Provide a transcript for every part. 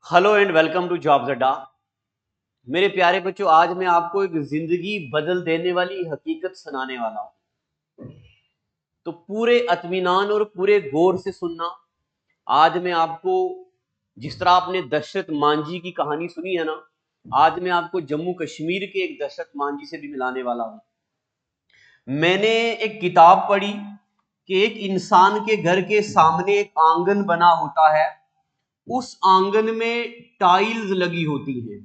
Hello and welcome to Jobs Adda. मेरे प्यारे बच्चों, आज मैं आपको एक जिंदगी बदल देने वाली हकीकत सुनाने वाला हूं। तो पूरे इत्मीनान और पूरे गौर से सुनना। आज मैं आपको, जिस तरह आपने दशरथ मांझी की कहानी सुनी है ना, आज मैं आपको जम्मू कश्मीर के एक दशरथ मांझी से भी मिलाने वाला हूं। मैंने एक किताब पढ़ी कि एक इंसान के घर के सामने एक आंगन बना होता है, उस आंगन में टाइल्स लगी होती हैं।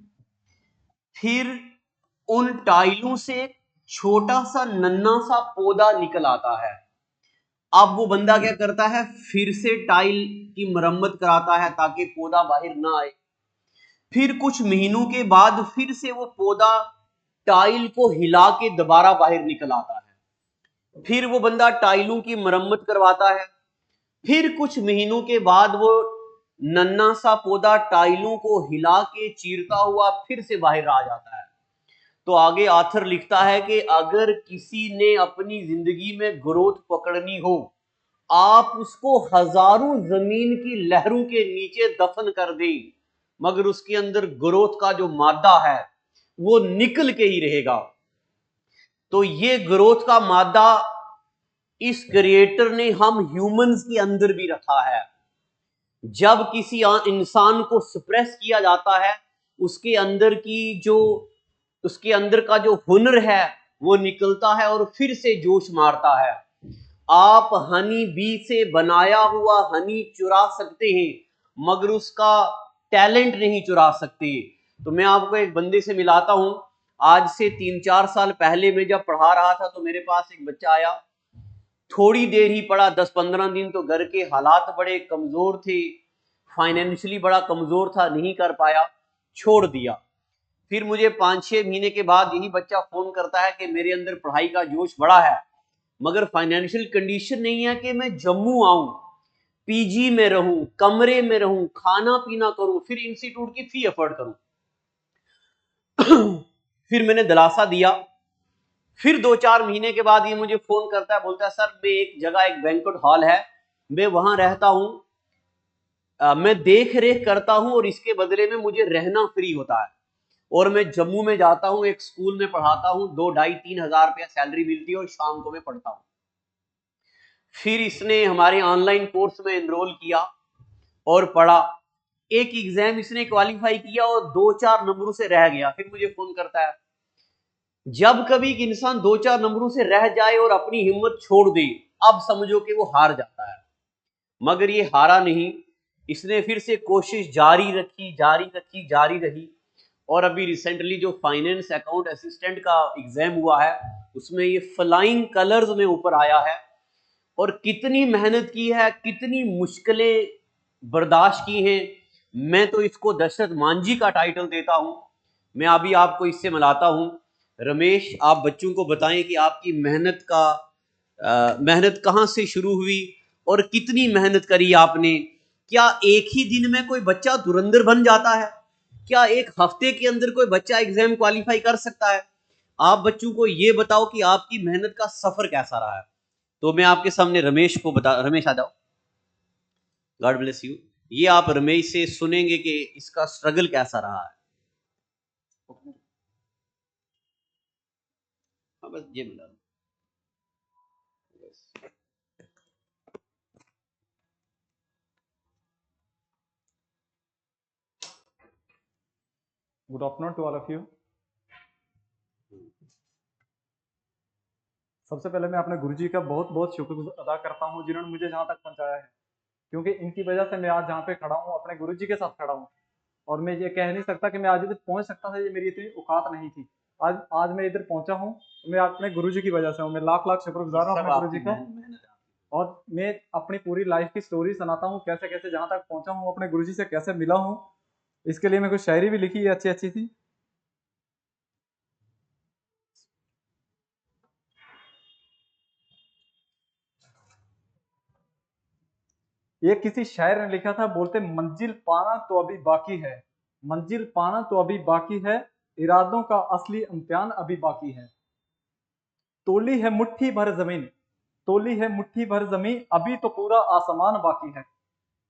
फिर उन टाइलों से छोटा सा नन्हा सा पौधा निकल आता है। अब वो बंदा क्या करता है, फिर से टाइल की मरम्मत कराता है ताकि पौधा बाहर ना आए। फिर कुछ महीनों के बाद फिर से वो पौधा टाइल को हिला के दोबारा बाहर निकल आता है। फिर वो बंदा टाइलों की मरम्मत करवाता है। फिर कुछ महीनों के बाद वो नन्हा सा पौधा टाइलों को हिला के चीरता हुआ फिर से बाहर आ जाता है। तो आगे आथर लिखता है कि अगर किसी ने अपनी जिंदगी में ग्रोथ पकड़नी हो, आप उसको हजारों जमीन की लहरों के नीचे दफन कर दें, मगर उसके अंदर ग्रोथ का जो मादा है वो निकल के ही रहेगा। तो ये ग्रोथ का मादा इस क्रिएटर ने हम ह्यूमंस के अंदर भी रखा है। जब किसी इंसान को सप्रेस किया जाता है, उसके अंदर की जो उसके अंदर का जो हुनर है वो निकलता है और फिर से जोश मारता है। आप हनी बी से बनाया हुआ हनी चुरा सकते हैं, मगर उसका टैलेंट नहीं चुरा सकते। तो मैं आपको एक बंदे से मिलाता हूं। आज से 3-4 साल पहले मैं जब पढ़ा रहा था तो मेरे पास एक बच्चा आया। थोड़ी देर ही पढ़ा, 10-15 दिन। तो घर के हालात बड़े कमजोर थे, फाइनेंशियली बड़ा कमजोर था, नहीं कर पाया, छोड़ दिया। फिर मुझे 5-6 महीने के बाद यही बच्चा फोन करता है कि मेरे अंदर पढ़ाई का जोश बड़ा है, मगर फाइनेंशियल कंडीशन नहीं है कि मैं जम्मू आऊं, पीजी में रहूं, कमरे में रहूं, खाना पीना करूं, फिर इंस्टीट्यूट की फी अफोर्ड करूं। फिर मैंने दिलासा दिया। फिर 2-4 महीने के बाद ये मुझे फोन करता है, बोलता है सर मैं एक जगह, एक बैंक्वेट हॉल है, मैं वहां रहता हूं, मैं देख रेख करता हूं और इसके बदले में मुझे रहना फ्री होता है, और मैं जम्मू में जाता हूं, एक स्कूल में पढ़ाता हूं, 2-2.5-3 हज़ार रुपया सैलरी मिलती है और शाम को मैं पढ़ता हूं। फिर इसने हमारे ऑनलाइन कोर्स में एनरोल किया और पढ़ा। एक एग्जाम इसने क्वालिफाई किया और 2-4 नंबरों से रह गया। फिर मुझे फोन करता है। जब कभी एक इंसान 2-4 नंबरों से रह जाए और अपनी हिम्मत छोड़ दे, अब समझो कि वो हार जाता है। मगर ये हारा नहीं, इसने फिर से कोशिश जारी रखी, जारी रखी, जारी रही। और अभी रिसेंटली जो फाइनेंस अकाउंट असिस्टेंट का एग्जाम हुआ है, उसमें ये फ्लाइंग कलर्स में ऊपर आया है। और कितनी मेहनत की है, कितनी मुश्किलें बर्दाश्त की हैं। मैं तो इसको दशरथ मांझी का टाइटल देता हूं। मैं अभी आपको इससे मिलाता हूं। रमेश, आप बच्चों को बताएं कि आपकी मेहनत कहां से शुरू हुई और कितनी मेहनत करी आपने। क्या एक ही दिन में कोई बच्चा धुरंधर बन जाता है? क्या एक हफ्ते के अंदर कोई बच्चा एग्जाम क्वालिफाई कर सकता है? आप बच्चों को ये बताओ कि आपकी मेहनत का सफर कैसा रहा है। तो मैं आपके सामने रमेश को बता, रमेश आ जाओ, गॉड ब्लेस यू। ये आप रमेश से सुनेंगे कि इसका स्ट्रगल कैसा रहा है। हाँ, बस ये मिला। Good afternoon to all of you. सबसे पहले मैं अपने गुरुजी का बहुत बहुत शुक्र अदा करता हूँ जिन्होंने मुझे जहाँ तक पहुँचाया है, क्योंकि इनकी वजह से मैं आज जहाँ पे खड़ा हूँ अपने गुरुजी के साथ खड़ा हूँ। और मैं ये कह नहीं सकता कि मैं आज इधर पहुँच सकता था, ये मेरी इतनी औकात नहीं थी। आज आज मैं इधर पहुँचा हूँ तो मैं अपने गुरुजी की वजह से हूँ। मैं लाख लाख ये शुक्रगुजार हूँ सब अपने आपकी गुरुजी का। मेहनत है। और मैं अपनी पूरी लाइफ की स्टोरी सुनाता हूँ, कैसे कैसे जहाँ तक पहुँचा हूँ, अपने गुरुजी से कैसे मिला हूँ। इसके लिए मैं कुछ शायरी भी लिखी है, अच्छी अच्छी सी। ये किसी शायर ने लिखा था, बोलते मंजिल पाना तो अभी बाकी है, मंजिल पाना तो अभी बाकी है, इरादों का असली इम्तिहान अभी बाकी है। तोली है मुट्ठी भर जमीन, तोली है मुट्ठी भर जमीन, अभी तो पूरा आसमान बाकी है।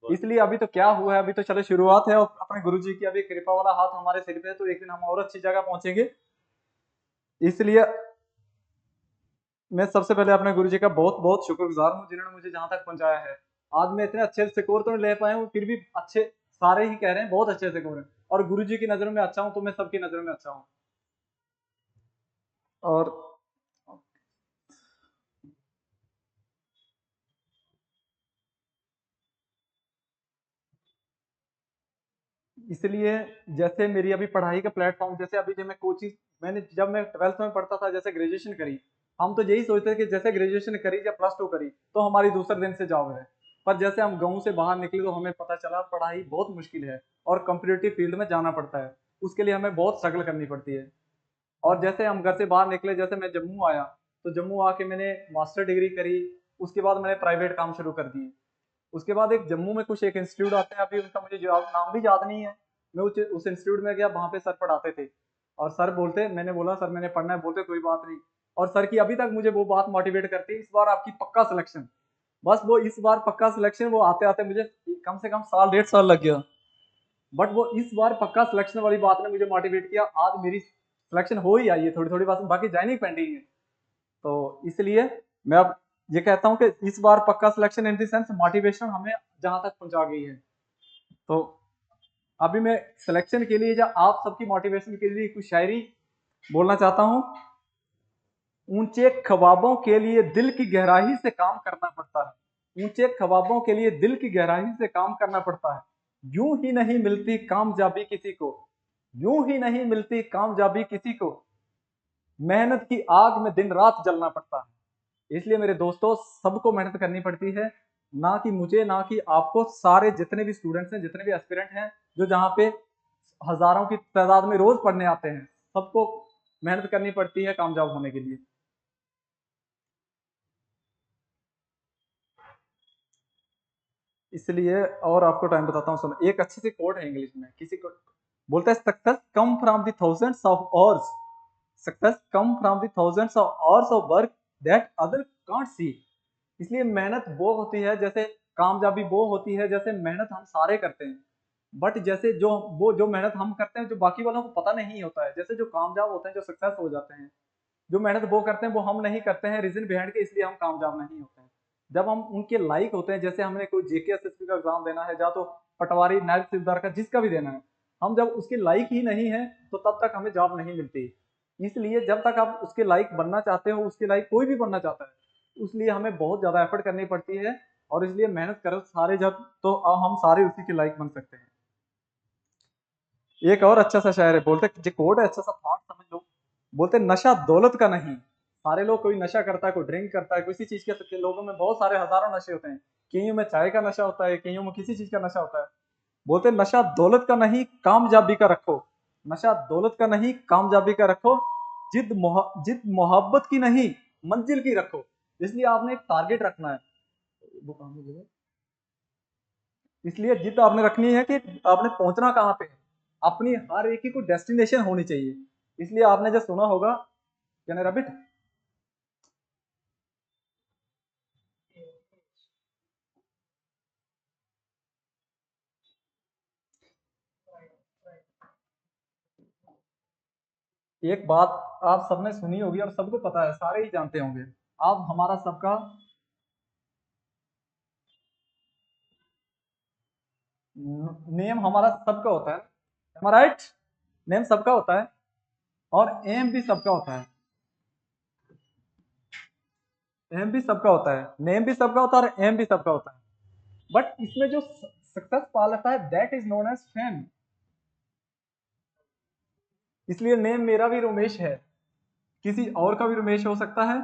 इसलिए अभी तो क्या हुआ है, अभी तो चलो शुरुआत है, और अपने गुरुजी की अभी कृपा वाला हाथ हमारे सिर पे है, तो एक दिन हम और अच्छी जगह पहुंचेंगे। इसलिए मैं सबसे पहले अपने गुरुजी का बहुत बहुत शुक्रगुजार हूँ, जिन्होंने मुझे जहां तक पहुंचाया है। आज मैं इतने अच्छे स्कोर तो नहीं ले पाया हूँ, फिर भी अच्छे, सारे ही कह रहे हैं बहुत अच्छे स्कोर है, और गुरुजी की नजरों में अच्छा हूँ, तो मैं सबकी नजरों में अच्छा हूँ। और इसलिए जैसे मेरी अभी पढ़ाई का प्लेटफॉर्म, जैसे अभी जब मैं कोचिंग, मैंने जब मैं 12th में पढ़ता था, जैसे ग्रेजुएशन करी, हम तो यही सोचते थे कि जैसे ग्रेजुएशन करी या प्लस टू करी तो हमारी दूसरे दिन से जॉब है। पर जैसे हम गाँव से बाहर निकले तो हमें पता चला पढ़ाई बहुत मुश्किल है, और कम्पिटेटिव फील्ड में जाना पड़ता है, उसके लिए हमें बहुत स्ट्रगल करनी पड़ती है। और जैसे हम घर से बाहर निकले, जैसे मैं जम्मू आया, तो जम्मू आके मैंने मास्टर डिग्री करी, उसके बाद मैंने प्राइवेट काम शुरू कर दिए। उसके बाद एक जम्मू में कुछ एक इंस्टीट्यूट आते हैं, अभी उनका मुझे नाम भी याद नहीं है। मैं उस इंस्टीट्यूट में गया, वहां पे सर पढ़ाते थे, और सर बोलते, मैंने बोला सर मैंने पढ़ना है, बोलते कोई बात नहीं। और सर की अभी तक मुझे वो बात मोटिवेट करती है, इस बार आपकी पक्का सिलेक्शन। बस वो इस बार पक्का सिलेक्शन, वो आते आते मुझे कम से कम साल 1.5 साल लग गया, बट वो इस बार पक्का सिलेक्शन वाली बात ने मुझे मोटिवेट किया। आज मेरी सिलेक्शन हो ही आई है, थोड़ी थोड़ी बात बाकी ज्वाइनिंग पेंडिंग है। तो इसलिए मैं अब ये कहता हूँ कि इस बार पक्का selection in the sense motivation हमें जहां तक पहुंचा गई है। तो अभी मैं सिलेक्शन के लिए या आप सबकी मोटिवेशन के लिए कुछ शायरी बोलना चाहता हूँ। ऊंचे ख्वाबों के लिए दिल की गहराई से काम करना पड़ता है, ऊंचे ख्वाबों के लिए दिल की गहराई से काम करना पड़ता है। यूं ही नहीं मिलती कामयाबी किसी को, यूं ही नहीं मिलती कामयाबी किसी को, मेहनत की आग में दिन रात जलना पड़ता है। इसलिए मेरे दोस्तों, सबको मेहनत करनी पड़ती है, ना कि मुझे, ना कि आपको, सारे जितने भी स्टूडेंट्स हैं, जितने भी एस्पिरेंट हैं, जो जहाँ पे हजारों की तादाद में रोज पढ़ने आते हैं, सबको मेहनत करनी पड़ती है कामयाब होने के लिए। इसलिए और आपको टाइम बताता हूँ, सुनो, एक अच्छी सी कोट है इंग्लिश में, किसी को बोलता है, success come from the thousands of hours, success come from the thousands of hours of work that other can't see. इसलिए मेहनत वो होती है, जैसे कामयाबी वो होती है, जैसे मेहनत हम सारे करते हैं, बट जैसे जो मेहनत हम करते हैं जो बाकी वालों को पता नहीं होता है, जैसे जो कामयाब होते हैं, जो सक्सेस हो जाते हैं, जो मेहनत वो करते हैं वो हम नहीं करते हैं, रीजन बिहाइंड के, इसलिए हम कामयाब नहीं होते हैं। जब हम उनके लाइक होते हैं, जैसे हमने कोई जेके एसएसबी का एग्जाम देना है, या तो पटवारी नायब तहसीलदार का, जिसका भी देना है, हम जब उसके लाइक ही नहीं है तो तब तक हमें जॉब नहीं मिलती। इसलिए जब तक आप उसके लाइक बनना चाहते हो, उसके लाइक कोई भी बनना चाहता है, उसलिए हमें बहुत ज्यादा एफर्ट करनी पड़ती है, और इसलिए मेहनत करो सारे, जब तो हम सारे उसी के लाइक बन सकते हैं। एक और अच्छा सा शायर है, बोलते जो कोड है, अच्छा सा थॉट समझ लो, बोलते नशा दौलत का नहीं। सारे लोग, कोई नशा करता है, कोई ड्रिंक करता है, किसी चीज के, लोगों में बहुत सारे हजारों नशे होते हैं, कईयों में चाय का नशा होता है, कईयों में किसी चीज का नशा होता है। बोलते नशा दौलत का नहीं, कामयाबी का रखो, नशा दौलत का नहीं, कामयाबी का रखो, जिद मोहब्बत की नहीं, मंजिल की रखो। इसलिए आपने एक टारगेट रखना है, वो काम है, इसलिए जिद आपने रखनी है कि आपने पहुंचना कहाँ पे है, अपनी हर एक की कोई डेस्टिनेशन होनी चाहिए। इसलिए आपने जो सुना होगा, क्या रबिट, एक बात आप सबने सुनी होगी और सबको पता है, सारे ही जानते होंगे, आप हमारा सबका नेम, हमारा सबका होता है, राइट, नेम सबका होता है, और एम भी सबका होता है, एम भी सबका होता है, नेम भी सबका होता है, और एम भी सबका होता है। बट इसमें जो सक्सेस पा लेता है, that is known as fame. इसलिए नेम मेरा भी रमेश है, किसी और का भी रमेश हो सकता है,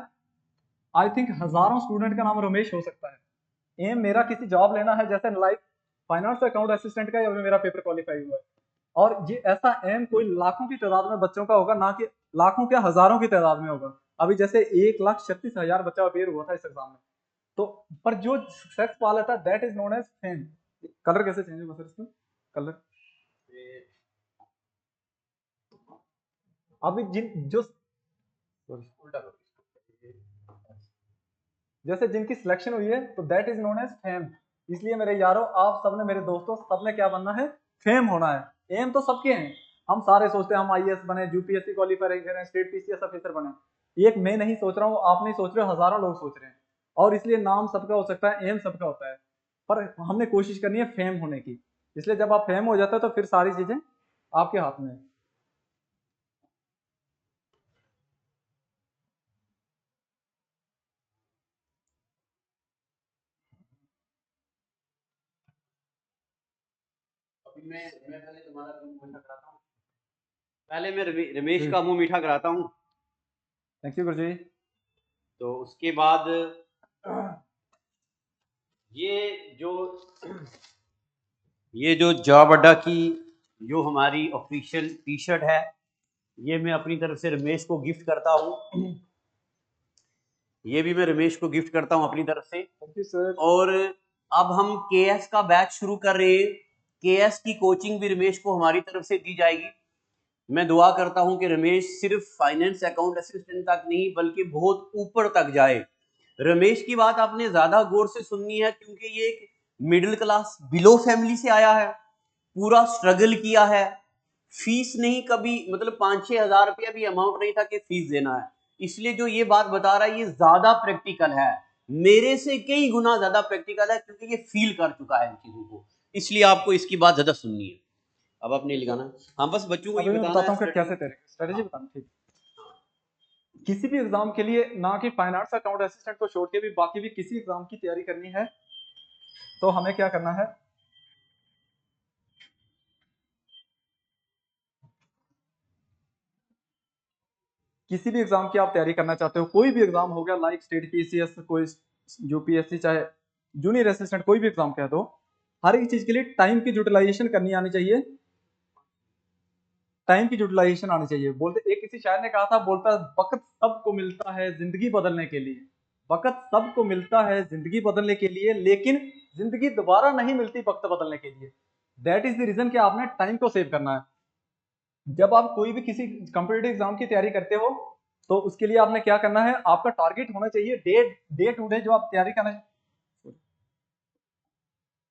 आई थिंक हजारों स्टूडेंट का नाम रमेश हो सकता है। एम मेरा किसी जॉब लेना है, जैसे लाइक फाइनेंस अकाउंट असिस्टेंट का, या मेरा पेपर क्वालिफाई हुआ है, और ये ऐसा एम कोई लाखों की तादाद में बच्चों का होगा, ना कि लाखों क्या हजारों की तादाद में होगा। अभी जैसे 1,36,000 बच्चा अपेयर हुआ था इस एग्जाम में, तो पर जो सक्सेस पा लेता है, that is known as fame. Colour कैसे चेंज होगा सर इसमें, कलर, अभी जिन जो जैसे जिनकी सिलेक्शन हुई है, तो that is known as fame. इसलिए मेरे यारों, आप सबने, मेरे दोस्तों, सबने क्या बनना है? फेम होना है। एम तो सबके हैं, हम सारे सोचते हैं हम आईएएस बने, यूपीएससी क्वालिफाई करें, स्टेट पीसीएस ऑफिसर बने। एक मैं नहीं सोच रहा हूँ, आप नहीं सोच रहे हो, हजारों लोग सोच रहे हैं। और इसलिए नाम सबका हो सकता है, एम सबका होता है, पर हमने कोशिश करनी है फेम होने की। इसलिए जब आप फेम हो जाते हो तो फिर सारी चीजें आपके हाथ में है। अभी मैं पहले तुम्हारा मुंह मीठा कराता हूँ। पहले मैं रमेश जी, का मुंह मीठा कराता हूँ। थैंक यू गुरु जी। तो उसके बाद ये जो ये जो जॉब अड्डा की जो हमारी ऑफिशियल टी शर्ट है, ये मैं अपनी तरफ से रमेश को गिफ्ट करता हूँ। ये भी मैं रमेश को गिफ्ट करता हूँ अपनी तरफ से। Thank you sir. और अब हम केएस का बैच शुरू कर रहे हैं। केएस की कोचिंग भी रमेश को हमारी तरफ से दी जाएगी। मैं दुआ करता हूं कि रमेश सिर्फ फाइनेंस अकाउंट असिस्टेंट तक नहीं बल्कि बहुत ऊपर तक जाए। रमेश की बात आपने ज्यादा गौर से सुननी है, क्योंकि ये एक मिडिल क्लास बिलो फैमिली से आया है, पूरा स्ट्रगल किया है। फीस नहीं कभी, मतलब 5-6 हजार रुपया भी अमाउंट नहीं था कि फीस देना है। इसलिए जो ये बात बता रहा है ये ज्यादा प्रैक्टिकल है, मेरे से कई गुना ज्यादा प्रैक्टिकल है, क्योंकि ये फील कर चुका है इन चीजों को। इसलिए आपको इसकी बात ज्यादा सुननी है। अब आपने लिखाना, हाँ बस बच्चों को ये अभी मैं बताना बताता है हूँ कि कैसे तैयारी, स्ट्रेटेजी बताना। ठीक, किसी भी एग्जाम के लिए, ना कि फाइन आर्ट्स अकाउंट असिस्टेंट को छोड़ के भी बाकी भी किसी एग्जाम की तैयारी करनी है, तो हमें क्या करना है? किसी भी एग्जाम की आप तैयारी करना चाहते हो, कोई भी एग्जाम हो गया, लाइक स्टेट पीसीएस, कोई यूपीएससी, चाहे जूनियर असिस्टेंट, कोई भी एग्जाम कह दो, हर एक चीज के लिए टाइम की यूटिलाइजेशन करनी आनी चाहिए। टाइम की यूटिलाइजेशन आनी चाहिए। बोलते, एक किसी शायर ने कहा था, बोलता, वक्त सबको मिलता है जिंदगी बदलने के लिए, वक्त सबको मिलता है जिंदगी बदलने के लिए, लेकिन जिंदगी दोबारा नहीं मिलती वक्त बदलने के लिए। दैट इज द रीजन कि आपने टाइम को सेव करना है। जब आप कोई भी किसी कंपिटेटिव एग्जाम की तैयारी करते हो, तो उसके लिए आपने क्या करना है? आपका टारगेट होना चाहिए डे डे टू डे जो आप तैयारी करना,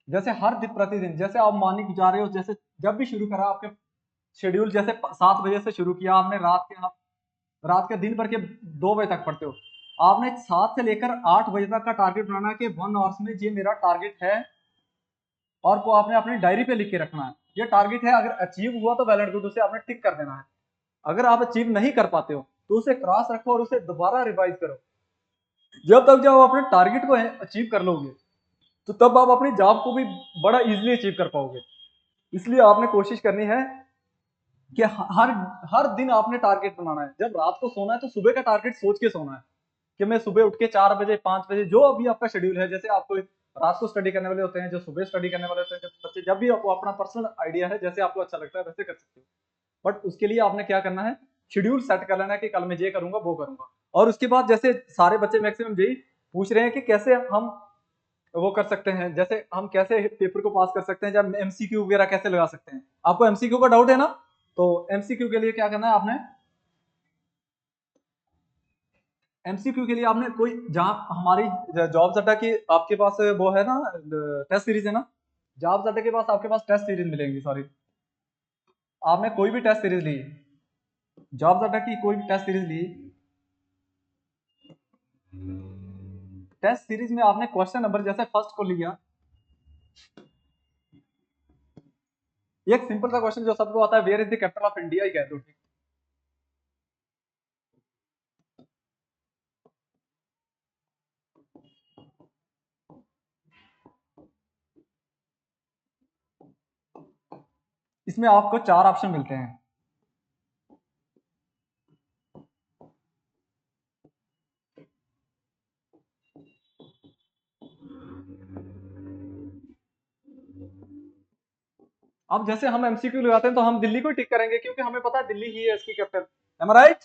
जैसे हर दिन प्रतिदिन, जैसे आप मानिक जा रहे हो, जैसे जब भी शुरू करा आपके शेड्यूल, जैसे 7 बजे से शुरू किया आपने, रात के दिन भर के 2 बजे तक पढ़ते हो, आपने 7 से लेकर 8 बजे तक का टारगेट बनाना है कि 1 आवर्स में ये मेरा टारगेट है, और वो आपने अपनी डायरी पे लिख के रखना है। ये टारगेट है, अगर अचीव हुआ तो वेल एंड गुड, उसे आपने टिक कर देना है। अगर आप अचीव नहीं कर पाते हो तो उसे क्रॉस रखो और उसे दोबारा रिवाइज करो। जब आप अपने टारगेट को अचीव कर लोगे, तो तब आप अपनी जॉब को भी बड़ा इजीली अचीव कर पाओगे। इसलिए आपने कोशिश करनी है कि हर हर दिन आपने टारगेट बनाना है। जब रात को सोना है तो सुबह का टारगेट सोच के सोना है कि मैं सुबह उठ के 4 बजे, 5 बजे, जो अभी आपका शेड्यूल है, जैसे आपको रात को स्टडी करने वाले होते हैं, जो सुबह स्टडी करने वाले होते हैं, जब बच्चे, जब भी आपको अपना पर्सनल आइडिया है, जैसे आपको अच्छा लगता है वैसे कर सकते हो। बट उसके लिए आपने क्या करना है? शेड्यूल सेट कर लेना है कि कल मैं ये करूंगा, वो करूंगा। और उसके बाद, जैसे सारे बच्चे मैक्सिमम यही पूछ रहे हैं कि कैसे हम वो कर सकते हैं, जैसे हम कैसे पेपर को पास कर सकते हैं, जब एमसीक्यू वगैरह कैसे लगा सकते हैं। आपको एमसीक्यू का डाउट है ना? तो एमसीक्यू के लिए क्या करना है आपने? एमसीक्यू के लिए आपने कोई, जहां हमारी जॉब अड्डा की आपके पास वो है ना, टेस्ट सीरीज है ना, जॉब अड्डा के पास आपके पास टेस्ट सीरीज मिलेंगी। सॉरी, आपने कोई भी टेस्ट सीरीज ली, जॉब अड्डा की कोई भी टेस्ट सीरीज ली, टेस्ट सीरीज में आपने क्वेश्चन नंबर, जैसे फर्स्ट को लिया, एक सिंपल सा क्वेश्चन जो सबको आता है, where is the capital of India, ही कह दो। ठीक, इसमें आपको 4 ऑप्शन मिलते हैं। अब जैसे हम एमसीक्यू लगाते हैं तो हम दिल्ली को टिक करेंगे, क्योंकि हमें पता है दिल्ली ही है इसकी capital, am I right?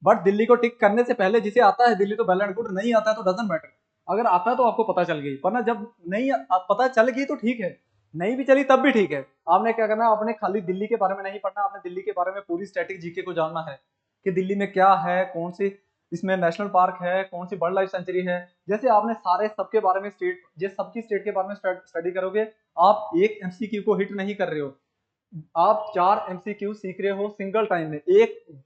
But Delhi को टिक करने से पहले जिसे आता है दिल्ली तो वेल एंड गुड, नहीं आता है तो डजंट मैटर। अगर आता है तो आपको पता चल गई, वरना जब नहीं पता चल गई तो ठीक है, नहीं भी चली तब भी ठीक है। आपने क्या करना है? आपने खाली दिल्ली के बारे में नहीं पढ़ना, आपने दिल्ली के बारे में पूरी स्टैटिक जीके को जानना है कि दिल्ली में क्या है, कौन सी इसमें नेशनल पार्क है, कौन सी बर्ड लाइफ सेंचुरी है। जैसे आपने सारे सबके बारे में सबकी स्टेट के बारे में स्टडी करोगे, आप एक एमसीक्यू को हिट नहीं कर रहे हो, आप 4 एमसीक्यू सीख रहे हो सिंगल टाइम में।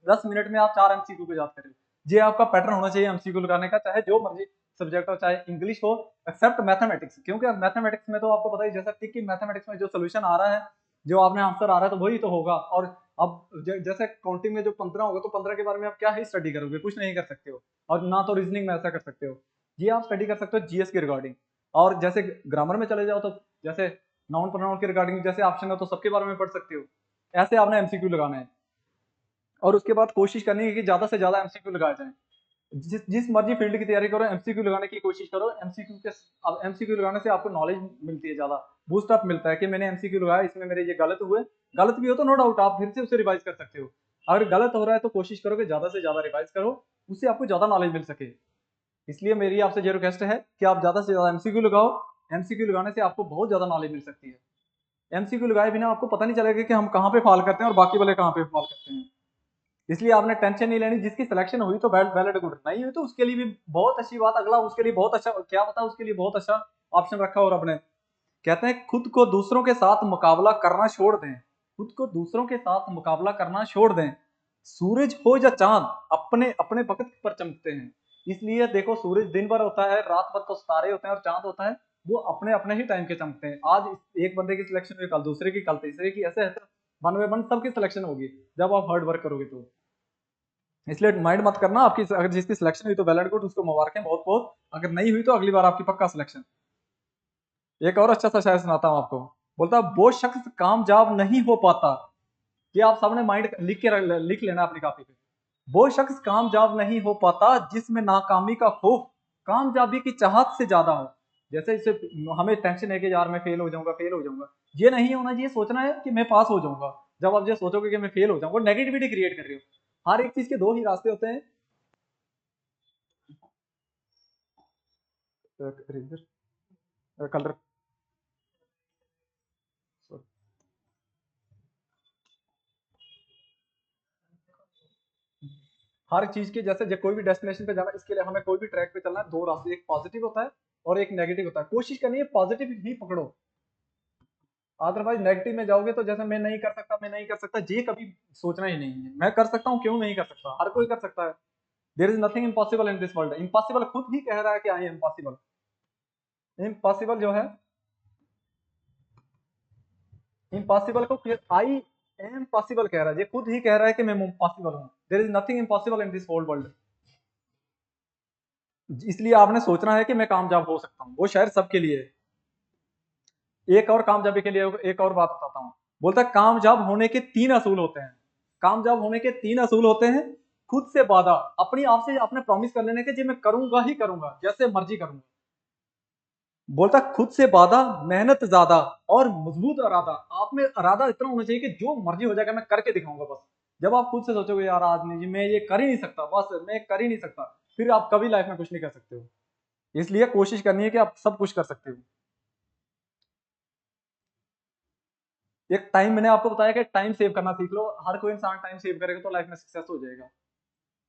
10 मिनट में आप 4 एमसीक्यू को याद कर रहे हो। ये आपका पैटर्न होना चाहिए एमसीक्यू लगाने का, चाहे जो मर्जी सब्जेक्ट हो, चाहे इंग्लिश हो, एक्सेप्ट मैथमेटिक्स। क्योंकि मैथमेटिक्स में तो आपको पता ही जैसा कि मैथमेटिक्स में जो सोल्यूशन आ रहा है, जो आपने आंसर आ रहा है, तो वही तो होगा। और अब जैसे काउंटिंग में जो 15 होगा, तो 15 के बारे में आप क्या ही स्टडी करोगे, कुछ नहीं कर सकते हो। और ना तो रीजनिंग में ऐसा कर सकते हो। ये आप स्टडी कर सकते हो जीएस के रिगार्डिंग। और जैसे ग्रामर में चले जाओ, तो जैसे नाउन प्रोनाउन के रिगार्डिंग जैसे ऑप्शन है, तो सबके बारे में पढ़ सकते हो। ऐसे आपने एमसीक्यू लगाना है, और उसके बाद कोशिश करनी है कि ज्यादा से ज्यादा एमसीक्यू लगाए जाए। जिस मर्जी फील्ड की तैयारी करो, एमसीक्यू लगाने की कोशिश करो। एमसीक्यू लगाने से आपको नॉलेज मिलती है, ज्यादा बूस्ट अप मिलता है कि मैंने एमसीक्यू लगाया, इसमें मेरे ये गलत हुए। गलत भी हो तो नो डाउट आप फिर से उसे रिवाइज कर सकते हो। अगर गलत हो रहा है तो कोशिश करो कि ज्यादा से ज्यादा रिवाइज करो, उससे आपको ज्यादा नॉलेज मिल सके। इसलिए मेरी आपसे ये रिक्वेस्ट है कि आप ज्यादा से ज्यादा एमसीक्यू लगाओ। एमसीक्यू लगाने से आपको बहुत ज्यादा नॉलेज मिल सकती है। एमसीक्यू लगाए बिना आपको पता नहीं चलेगा कि हम कहाँ पे फॉल करते हैं और बाकी वाले कहाँ पे फॉल करते हैं। इसलिए आपने टेंशन नहीं लेनी। जिसकी सिलेक्शन हुई तो वेल एंड गुड, नहीं हुई तो उसके लिए भी बहुत अच्छी बात। अगला उसके लिए बहुत अच्छा, क्या पता उसके लिए बहुत अच्छा ऑप्शन रखा हो रब ने। कहते हैं खुद को दूसरों के साथ मुकाबला करना छोड़ दें। खुद को दूसरों के साथ मुकाबला करना छोड़ दें। सूरज हो या चांद अपने अपने वक्त पर चमकते हैं। इसलिए देखो, सूरज दिन भर होता है, रात भर तो सितारे होते हैं, और चांद होता है वो अपने अपने ही टाइम के चमकते हैं। आज एक बंदे की सिलेक्शन हुई, कल दूसरे की, कल तीसरे की, ऐसे ऐसे वन बाय वन सबकी सिलेक्शन होगी जब आप हार्ड वर्क करोगे तो। इसलिए माइंड मत करना। आपकी अगर जिसकी सिलेक्शन हुई तो वेल एंड गुड, उसको मुबारकें बहुत बहुत। अगर नहीं हुई तो अगली बार आपकी पक्का सिलेक्शन। एक और अच्छा सा शायद सुनाता हूं आपको। बोलता वो शख्स कामयाब नहीं हो पाता, ये आप सबने माइंड लिख लेना अपनी कॉपी पे। वो शख्स कामयाब नहीं हो पाता जिसमें नाकामी का खौफ कामयाबी की चाहत से ज्यादा हो। जैसे जैसे हमें टेंशन है कि यार मैं फेल हो जाऊंगा, फेल हो जाऊंगा, ये नहीं होना चाहिए। सोचना है कि मैं पास हो जाऊंगा। जब आप ये सोचोगे कि मैं फेल हो जाऊंगा, नेगेटिविटी क्रिएट कर रहे हो। हर एक चीज के दो ही रास्ते होते हैं। कलर, हर चीज के जैसे कोई भी डेस्टिनेशन पे जाना, इसके लिए हमें कोई भी ट्रैक पे चलना है, दो रास्ते, एक पॉजिटिव होता है और एक नेगेटिव होता है। कोशिश करनी है पॉजिटिव ही पकड़ो। अदरवाइज नेगेटिव में जाओगे तो जैसे मैं नहीं कर सकता, मैं नहीं कर सकता, ये कभी सोचना ही नहीं है। मैं कर सकता हूँ, क्यों नहीं कर सकता, हर कोई कर सकता है। There is nothing impossible in this world. Impossible खुद ही कह रहा है कि आई एम इम्पॉसिबल। इम्पॉसिबल जो है, इम्पॉसिबल को आई एम पॉसिबल कह रहा है, ये खुद ही कह रहा है कि मैं पॉसिबल हूँ। There is nothing impossible in this whole world. इसलिए आपने सोचना है कि मैं कामयाब हो सकता हूँ, वो शायद सबके लिए है। एक और कामयाबी के लिए एक और बात बताता हूँ। बोलता है कामयाब होने के 3 असूल होते हैं। कामयाब होने के 3 असूल होते हैं। खुद से वादा, अपनी आप से अपने प्रॉमिस कर लेने के, जी मैं करूंगा ही करूंगा, जैसे मर्जी करूंगा। बोलता खुद से वादा, मेहनत ज्यादा और मजबूत इरादा। आप में इरादा इतना होना चाहिए कि जो मर्जी हो जाएगा मैं करके दिखाऊंगा बस। जब आप खुद से सोचोगे यार आज नहीं जी, मैं ये कर ही नहीं सकता, बस मैं कर ही नहीं सकता, फिर आप कभी लाइफ में कुछ नहीं कर सकते हो। इसलिए कोशिश करनी है कि आप सब कुछ कर सकते हो। एक टाइम, मैंने आपको बताया कि टाइम सेव करना सीख लो। हर कोई इंसान टाइम सेव करेगा तो लाइफ में सक्सेस हो जाएगा।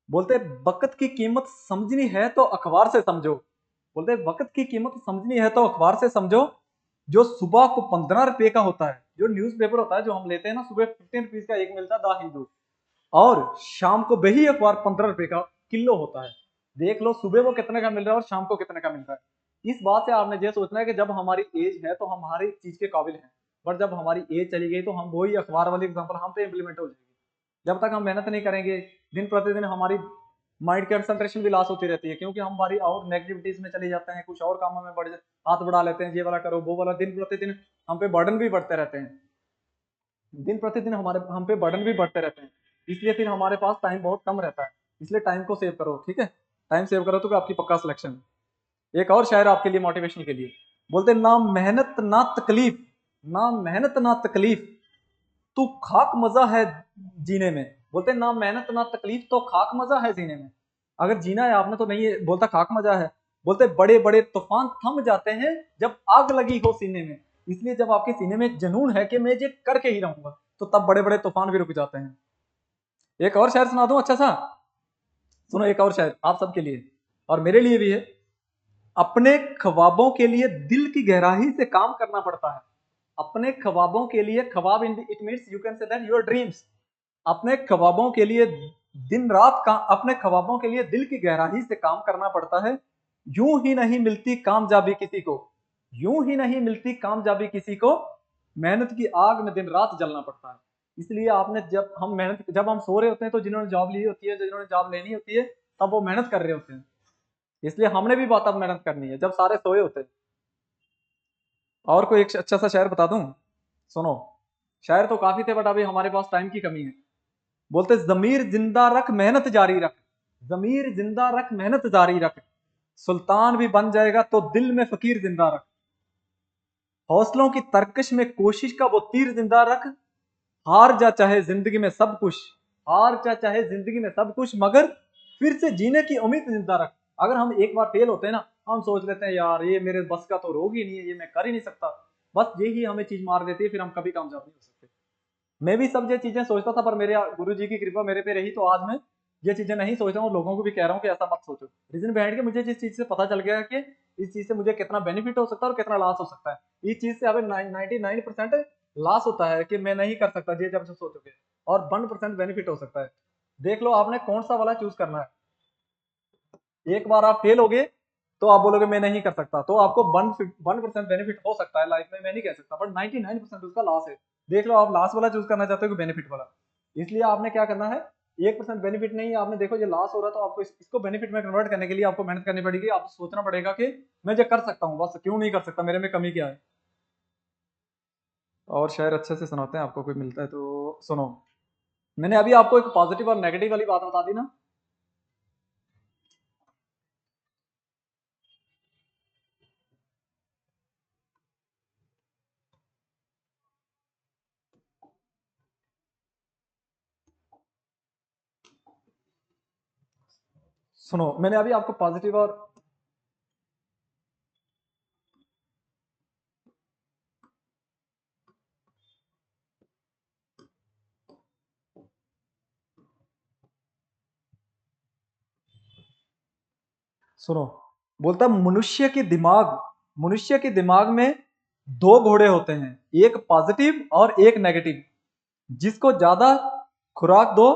बोलते वक्त की कीमत समझनी है तो अखबार से समझो। बोलते वक्त की कीमत समझनी है तो अखबार से समझो। जो सुबह को 15 रुपए का होता है, जो न्यूज़पेपर होता है जो हम लेते हैं ना, सुबह 15 रुपीज का एक मिलता है, द हिंदू। और शाम को वही अखबार 15 रुपए का किलो होता है। देख लो सुबह वो कितने का मिल रहा है और शाम को कितने का मिल रहा है। इस बात से आपने ये सोचना है कि जब हमारी एज है तो हम हर एक चीज के काबिल हैं। पर जब हमारी एज चली गई तो हम वही अखबार वाली एग्जाम्पल हम पे इम्प्लीमेंट हो जाएगी। जब तक हम मेहनत नहीं करेंगे, दिन प्रतिदिन हमारी माइंड कंसंट्रेशन भी लॉस होती रहती है, क्योंकि हम हमारी और नेगेटिविटीज में चले जाते हैं, कुछ और कामों में हाथ बढ़ा लेते हैं, ये वाला करो वो वाला। दिन प्रतिदिन हम पे बर्डन भी बढ़ते रहते हैं। दिन प्रतिदिन हमारे हम पे बर्डन भी बढ़ते रहते हैं। इसलिए फिर हमारे पास टाइम बहुत कम रहता है। इसलिए टाइम को सेव करो, ठीक है। टाइम सेव करो तो आपकी पक्का सिलेक्शन। एक और शायर आपके लिए मोटिवेशन के लिए। बोलते ना मेहनत ना तकलीफ, ना मेहनत ना तकलीफ, तू खाक मजा है जीने में। बोलते ना मेहनत ना तकलीफ तो खाक मजा है जीने में। अगर जीना है आपने तो नहीं बोलता खाक मजा है। बोलते बड़े बड़े तूफान थम जाते हैं जब आग लगी हो सीने में। इसलिए जब आपके सीने में जुनून है कि मैं ये करके ही रहूंगा, तो तब बड़े बड़े तूफान भी रुक जाते हैं। एक और शायर सुना दूं अच्छा सा। सुनो एक और शायद आप सबके लिए और मेरे लिए भी है। अपने ख्वाबों के लिए दिल की गहराई से काम करना पड़ता है। अपने ख्वाबों के लिए, ख्वाब it means you can say that your dreams. अपने ख्वाबों के लिए दिन रात का, अपने ख्वाबों के लिए दिल की गहराई से काम करना पड़ता है। यूं ही नहीं मिलती कामयाबी किसी को, यूं ही नहीं मिलती कामयाबी किसी को, मेहनत की आग में दिन रात जलना पड़ता है। इसलिए आपने, जब हम सो रहे होते हैं तो जिन्होंने जॉब ली होती है, जिन्होंने जॉब लेनी होती है, तब वो मेहनत कर रहे होते हैं। इसलिए हमने भी बहुत अब मेहनत करनी है जब सारे सोए होते हैं। और कोई एक अच्छा सा शायर बता दूं, सुनो। शायर तो काफी थे बट अभी हमारे पास टाइम की कमी है। बोलते जमीर जिंदा रख मेहनत जारी रख, जमीर जिंदा रख मेहनत जारी रख, सुल्तान भी बन जाएगा तो दिल में फकीर जिंदा रख। हौसलों की तरकश में कोशिश का वो तीर जिंदा रख, हार जा चाहे जिंदगी में सब कुछ, हार जा चाहे जिंदगी में सब कुछ, मगर फिर से जीने की उम्मीद जिंदा रख। अगर हम एक बार फेल होते हैं ना, हम सोच लेते हैं यार ये मेरे बस का तो रोग ही नहीं है, ये मैं कर ही नहीं सकता, बस यही हमें चीज मार देती है, फिर हम कभी कामयाब नहीं हो सकते। मैं भी सब ये चीजें सोचता था, पर मेरे गुरु जी की कृपा मेरे पे रही, तो आज मैं ये चीजें नहीं सोच रहा हूँ। लोगों को भी कह रहा हूँ कि ऐसा मत सोचो। रीजन बैठ के मुझे जिस चीज से पता चल गया है कि इस चीज से मुझे कितना बेनिफिट हो सकता है और कितना लॉस हो सकता है। इस चीज से हमें 99% लॉस होता है कि मैं नहीं कर सकता ये जब से सोचोगे, और 1% बेनिफिट हो सकता है। देख लो आपने कौन सा वाला चूज करना है। एक बार आप फेल हो गए तो आप बोलोगे मैं नहीं कर सकता, तो आपको 1% बेनिफिट हो सकता है लाइफ में, मैं नहीं कह सकता, बट 99% उसका लॉस है। देख लो आप लॉस वाला चूज करना चाहते हो कि बेनिफिट वाला। इसलिए आपने क्या करना है, 1% बेनिफिट नहीं है, आपने देखो ये लॉस हो रहा है, तो आपको इसको बेनिफिट में कन्वर्ट करने के लिए आपको मेहनत करनी पड़ेगी। आपको सोचना पड़ेगा कि मैं ये कर सकता हूँ, बस क्यों नहीं कर सकता, मेरे में कमी क्या है। और शायर अच्छे से सुनाते हैं, आपको कोई मिलता है तो सुनो। मैंने अभी आपको एक पॉजिटिव और नेगेटिव वाली बात बता दी ना। सुनो मैंने अभी आपको पॉजिटिव और, सुनो, बोलता मनुष्य के दिमाग में दो घोड़े होते हैं, एक पॉजिटिव और एक नेगेटिव। जिसको ज्यादा खुराक दो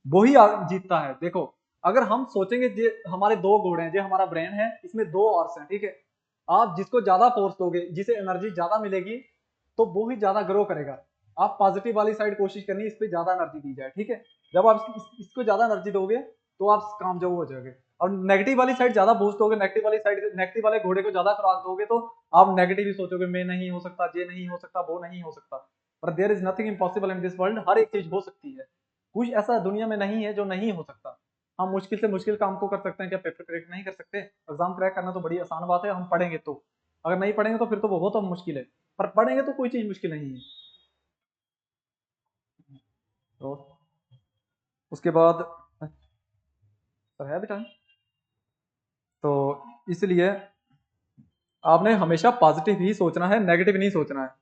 वो ही जीतता है। देखो अगर हम सोचेंगे जे हमारे दो घोड़े हैं, जो हमारा ब्रेन है इसमें दो हॉर्स हैं, ठीक है। आप जिसको ज्यादा फोर्स दोगे, जिसे एनर्जी ज्यादा मिलेगी, तो वो ही ज्यादा ग्रो करेगा। आप पॉजिटिव वाली साइड कोशिश करनी, इस पे ज्यादा एनर्जी दी जाए, ठीक है। जब आप इसको ज्यादा एनर्जी दोगे तो आप कामयाब हो जाओगे। और नेगेटिव वाली साइड ज्यादा बूस्ट दोगे, नेगेटिव वाले घोड़े को ज्यादा खुराक दोगे, तो आप नेगेटिव ही सोचोगे, मैं नहीं हो सकता, ये नहीं हो सकता, वो नहीं हो सकता। पर there is nothing impossible in this world, हर एक चीज हो सकती है। कुछ ऐसा दुनिया में नहीं है जो नहीं हो सकता। हम मुश्किल से मुश्किल काम को कर सकते हैं, क्या पेपर क्रैक नहीं कर सकते? एग्जाम क्रैक करना तो बड़ी आसान बात है, हम पढ़ेंगे तो। अगर नहीं पढ़ेंगे तो फिर तो वो तो मुश्किल है, पर पढ़ेंगे तो कोई चीज मुश्किल नहीं है। तो उसके बाद सर है बेटा, तो इसलिए आपने हमेशा पॉजिटिव ही सोचना है, नेगेटिव नहीं सोचना है।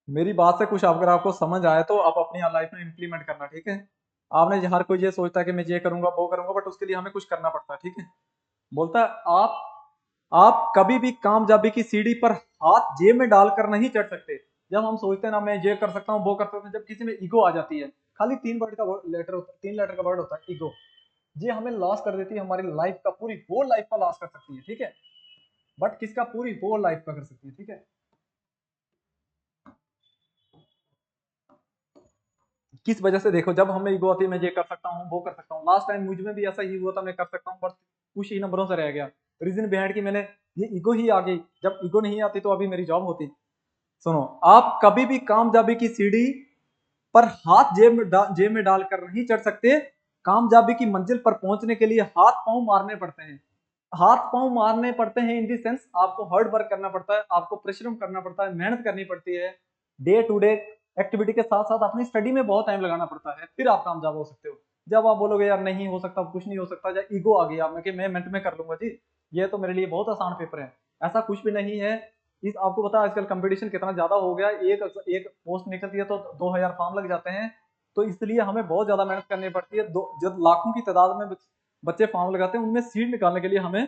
मेरी बात से कुछ अगर आपको समझ आए तो आप अपनी लाइफ में इंप्लीमेंट करना, ठीक है। आपने हर कोई ये सोचता है कि मैं ये करूंगा वो करूंगा, बट उसके लिए हमें कुछ करना पड़ता है, ठीक है। बोलता है आप कभी भी कामयाबी की सीढ़ी पर हाथ जेब में डालकर नहीं चढ़ सकते। जब हम सोचते हैं ना मैं ये कर सकता हूँ वो कर सकता हूँ, जब किसी में ईगो आ जाती है, खाली 3 वर्ड का लेटर होता है, 3 लेटर का वर्ड होता है ईगो, ये हमें लॉस कर देती है, हमारी लाइफ का, पूरी होल लाइफ का लॉस कर सकती है, ठीक है। बट किसका? पूरी होल लाइफ का कर सकती है, ठीक है। किस वजह से? देखो जब हमें ईगो आती है, मैं ये कर सकता हूँ वो कर सकता हूँ, लास्ट टाइम मुझ में भी ऐसा ही हुआ था, मैं कर सकता हूँ बट कुछ ही नंबरों से रह गया। रीजन बिहाइंड की मैंने, ये ईगो ही आ गई। जब ईगो नहीं आती तो अभी मेरी जॉब होती। सुनो, आप कभी भी कामयाबी की सीढ़ी पर हाथ जेब में डालकर नहीं चढ़ सकते। कामयाबी की मंजिल पर पहुंचने के लिए हाथ पांव मारने पड़ते हैं। हाथ पांव मारने पड़ते हैं इन दी सेंस, आपको हार्ड वर्क करना पड़ता है, आपको परिश्रम करना पड़ता है, मेहनत करनी पड़ती है। डे टू डे एक्टिविटी के साथ साथ अपनी स्टडी में बहुत टाइम लगाना पड़ता है, फिर आप कामयाब हो सकते हो। जब आप बोलोगे यार नहीं हो सकता, कुछ नहीं हो सकता, या ईगो आ गई आप में कि मैं मिनट में कर लूंगा जी, ये तो मेरे लिए बहुत आसान पेपर है, ऐसा कुछ भी नहीं है। इस आपको पता है आजकल कंपटीशन कितना ज्यादा हो गया है, एक पोस्ट निकलती है तो 2000 फॉर्म लग जाते हैं। तो इसलिए हमें बहुत ज्यादा मेहनत करनी पड़ती है। जब लाखों की तादाद में बच्चे फॉर्म लगाते हैं, उनमें सीट निकालने के लिए हमें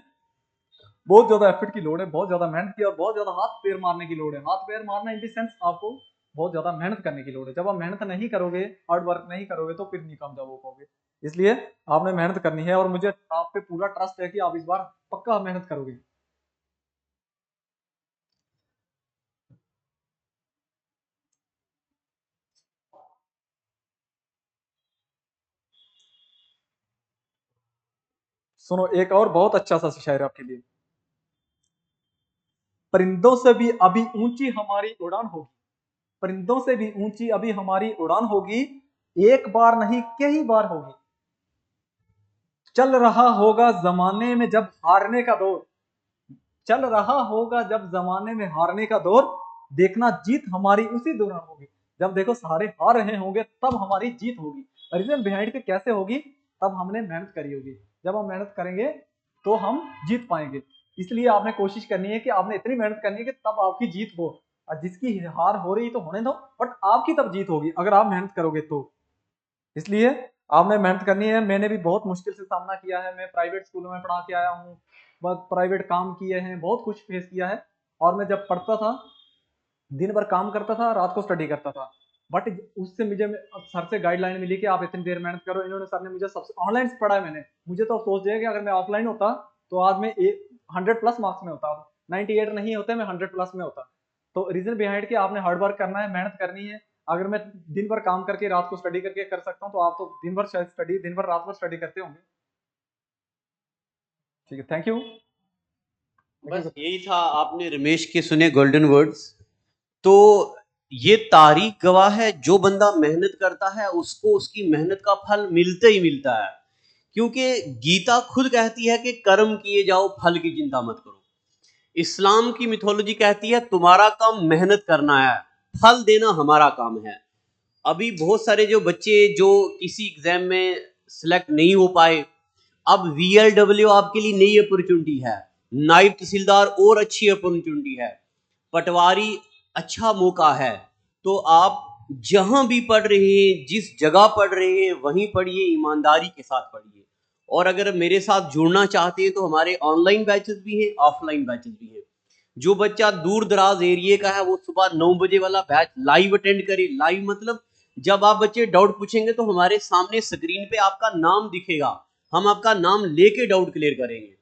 बहुत ज्यादा एफर्ट की लोड है, बहुत ज्यादा मेहनत की और बहुत ज्यादा हाथ पैर मारने की लोड है। हाथ पैर मारना इन द सेंस आपको बहुत ज्यादा मेहनत करने की लोड है। जब आप मेहनत नहीं करोगे, हार्ड वर्क नहीं करोगे, तो फिर नहीं कामयाब हो पाओगे। इसलिए आपने मेहनत करनी है और मुझे आप पे पूरा ट्रस्ट है कि आप इस बार पक्का मेहनत करोगे। सुनो एक और बहुत अच्छा सा शायर आपके लिए। परिंदों से भी अभी ऊंची हमारी उड़ान होगी, परिंदों से भी ऊंची अभी हमारी उड़ान होगी, एक बार नहीं कई बार होगी। चल रहा होगा जमाने में जब हारने का दौर, चल रहा होगा जब जमाने में हारने का दौर, देखना जीत हमारी उसी दौरान होगी। जब देखो सारे हार रहे होंगे तब हमारी जीत होगी। रीजन बिहाइंड के कैसे होगी? तब हमने मेहनत करी होगी। जब हम मेहनत करेंगे तो हम जीत पाएंगे। इसलिए आपने कोशिश करनी है कि आपने इतनी मेहनत करनी है कि तब आपकी जीत हो। और जिसकी हार हो रही तो होने दो, बट आपकी तब जीत होगी अगर आप मेहनत करोगे तो। इसलिए आपने मेहनत करनी है। मैंने भी बहुत मुश्किल से सामना किया है। मैं प्राइवेट स्कूलों में पढ़ा के आया हूँ, बहुत प्राइवेट काम किए हैं, बहुत कुछ फेस किया है। और मैं जब पढ़ता था, दिन भर काम करता था, रात को स्टडी करता था। बट उससे मुझे सर से गाइडलाइन मिली कि आप इतनी देर मेहनत करो। इन्होंने सर ने मुझे सबसे ऑनलाइन पढ़ा है मैंने। मुझे तो अफसोस है कि अगर मैं ऑफलाइन होता तो आज मैं 100+ मार्क्स में होता। 98 नहीं होते, मैं 100+ में होता। तो रीजन बिहाइंड कि आपने हार्ड वर्क करना है, मेहनत करनी है। अगर मैं दिन भर काम करके रात को स्टडी करके कर सकता हूँ, तो आप तो दिन भर शायद स्टडी, दिन भर रात भर स्टडी करते होंगे। ठीक है, थैंक यू। बस यही था, आपने रमेश के सुने गोल्डन वर्ड्स। तो ये तारीख गवाह है, जो बंदा मेहनत करता है उसको उसकी मेहनत का फल मिलता ही मिलता है। क्योंकि गीता खुद कहती है कि कर्म किए जाओ, फल की चिंता मत करो। इस्लाम की मिथोलॉजी कहती है तुम्हारा काम मेहनत करना है, फल देना हमारा काम है। अभी बहुत सारे जो बच्चे जो किसी एग्जाम में सिलेक्ट नहीं हो पाए, अब VLW आपके लिए नई अपॉर्चुनिटी है, नायब तहसीलदार और अच्छी अपॉर्चुनिटी है, पटवारी अच्छा मौका है। तो आप जहां भी पढ़ रहे हैं, जिस जगह पढ़ रहे हैं, वहीं पढ़िए, ईमानदारी के साथ पढ़िए। और अगर मेरे साथ जुड़ना चाहते हैं तो हमारे ऑनलाइन बैचेस भी हैं, ऑफलाइन बैचेस भी हैं। जो बच्चा दूर दराज एरिया का है वो सुबह 9 बजे वाला बैच लाइव अटेंड करे। लाइव मतलब जब आप बच्चे डाउट पूछेंगे तो हमारे सामने स्क्रीन पे आपका नाम दिखेगा, हम आपका नाम लेके डाउट क्लियर करेंगे।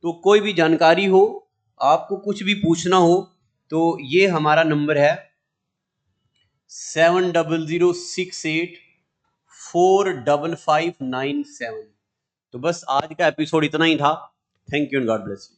तो कोई भी जानकारी हो, आपको कुछ भी पूछना हो, तो ये हमारा नंबर है 7006845597। तो बस आज का एपिसोड इतना ही था। Thank you and God bless you.